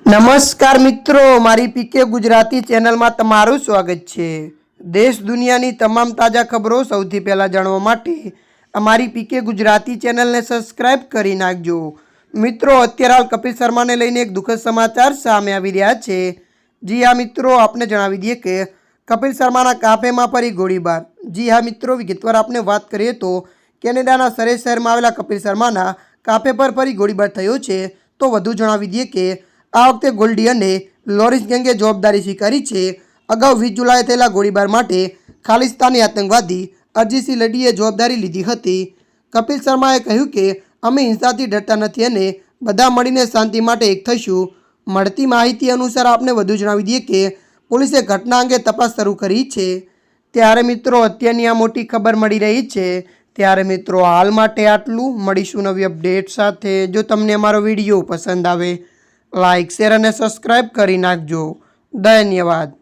નમસ્કાર મિત્રો, મારી પીકે ગુજરાતી ચેનલમાં તમારું સ્વાગત છે। દેશ દુનિયાની તમામ તાજા ખબરો સૌથી પહેલા જાણવા માટે અમારી પીકે ગુજરાતી ચેનલને સબસ્ક્રાઇબ કરી નાખજો। મિત્રો, અત્યારે હાલ કપિલ શર્માને લઈને એક દુઃખદ સમાચાર સામે આવી રહ્યા છે। જી હા મિત્રો, આપને જણાવી દઈએ કે કપિલ શર્માના કાફેમાં ફરી ગોળીબાર। જી હા મિત્રો, વિગતવાર આપણે વાત કરીએ તો કેનેડાના સરે શહેરમાં આવેલા કપિલ શર્માના કાફે પર ફરી ગોળીબાર થયો છે। તો વધુ જણાવી દઈએ કે આ વખતે ગોલ્ડી અને લોરેન્સ ગેંગે જવાબદારી સ્વીકારી છે। અગાઉ 20 જુલાઈએ થયેલા ગોળીબાર માટે ખાલિસ્તાની આતંકવાદી અરજીસી લડીએ જવાબદારી લીધી હતી। કપિલ શર્માએ કહ્યું કે અમે હિંસાથી ડરતા નથી અને બધા મળીને શાંતિ માટે એક થઈશું। મળતી માહિતી અનુસાર આપને વધુ જણાવી દઈએ કે પોલીસે ઘટના અંગે તપાસ શરૂ કરી છે। ત્યારે મિત્રો, અત્યારની આ મોટી ખબર મળી રહી છે। ત્યારે મિત્રો, હાલ માટે આટલું। મળીશું નવી અપડેટ સાથે। જો તમને અમારો વિડીયો પસંદ આવે લાઇક, શેર અને સબસ્ક્રાઇબ કરી નાખજો। ધન્યવાદ।